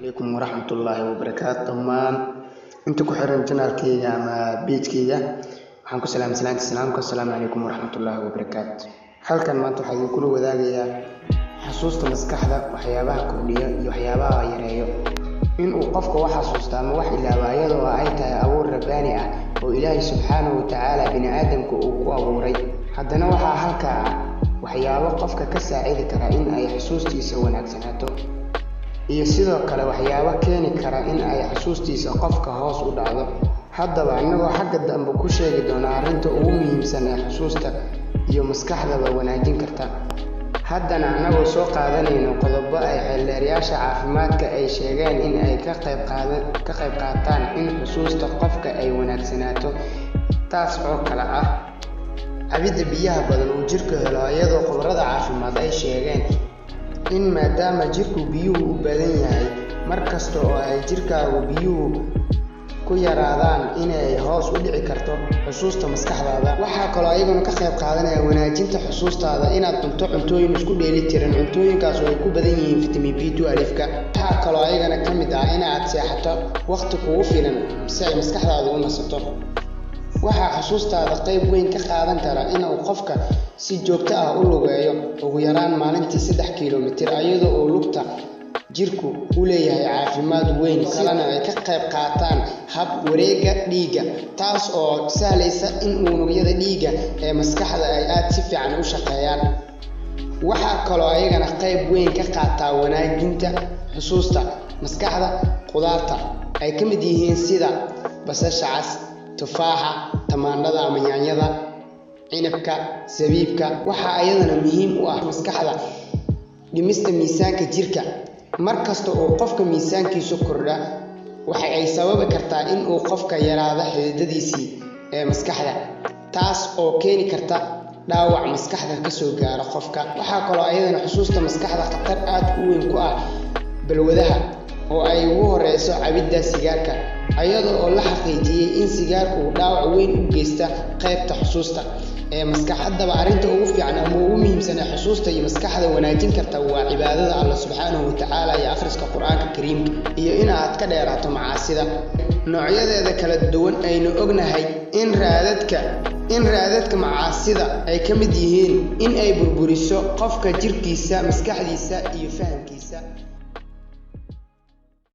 عليكم ورحمة الله وبركاته. مان انت كحرن جنالكيga ama beedkayga waxaan ku salaamay salaamka assalaamu calaykum waraxmatullaahi wabarakaatuh. halkan maanta waxaan idin kula wadaagayaa xasuusta maskaxda, waxyaabaha kordhiya iyo waxyaabaha yareeyo. in uu qofka wax xasuusto ama wax ilaawa iyadoo ay tahay abuur rabbaani ah oo Ilaahay subxaanahu wa ta'aala bini aadamka uu ku abuuray. haddana waxaa halkaa waxyaabo qofka ka saacidi kara in ay xasuustiisa wanaagsanaato, iyo sidoo kale waxyaabo keeni kara in ay xasuustiisa qofka hoos u dhacdo. haddaba annagoo xagga dambe ku sheegi doona arrinta ugu muhiimsan ee xasuusta iyo maskaxdaba wanaajin karta. haddana annagoo soo qaadanayno qodobo ay xeelleerayaasha caafimaadka ay sheegeen in ay ka qayb qaataan in xusuusta qofka ay wanaagsanaato, taas oo kale ah cabidda biyaha badan uu jirku helo, iyadoo khubarada caafimaad ay sheegeen in maadaama jirku biyuhu u badan yahay, markasta oo ay jirkaagu biyuhu ku yaraadaan inay hoos u dhici karto xusuusta maskaxdaada. waxaa kaloo ayaguna ka qayb qaadanaya wanaajinta xusuustaada inaad cunto cuntooyin isku dheelitiran, cuntooyinkaas oo ay ku badan yihiin fitamiin B12-ka. waxaa kaloo ayagana ka mid ah inaad seexato waqti kugu filan si ay maskaxdaadu u nasato. waxaa xusuustaada qayb weyn ka qaadan kara inuu qofka si joogto ah u lugeeyo ugu yaraan maalintii 3 kiiloomitir, iyadoo uu lugta jirku u leeyahay caafimaad weyn, kalena ay ka qayb qaataan hab wareegga dhiigga, taas oo sahlaysa in unugyada dhiigga ee maskaxda ay aad si fiican u shaqeeyaan. waxaa kaloo ayagana qayb weyn ka qaataa wanaajinta xusuusta maskaxda khudaarta ay ka mid yihiin sida basasha cas, tufaaxa, tamaandhada ama yaanyada, cinabka, zabiibka. waxaa ayadana muhiim u ah maskaxda dhimista miisaanka jirka. markasta oo qofka miisaankiisu kordha, waxa ay sababi kartaa in uu qofka yaraado xididadiisii ee maskaxda, taas oo keeni karta dhaawac maskaxda ka soo gaara qofka. waxaa kaloo ayadana xusuusta maskaxda khatar aad u weyn ku ah balwadaha, oo ay ugu horeyso cabidda sigaarka, iyadoo oo la xaqiijiyay in sigaarku uu dhaawac weyn u geysta qaybta xusuusta ee maskaxda. haddaba arrinta ugu fiican ama ugu muhiimsan ee xusuusta iyo maskaxda wanaajin karta waa cibaadada Allah subxaanahu wa ta'aala iyo akhriska Qur'aanka Kariimka, iyo inaad ka dheeraato macaasida noocyadeeda kala duwan. aynu ognahay in raadadka macaasida ay ka mid yihiin in ay burburiso qofka jirkiisa, maskaxdiisa iyo fahamkiisa.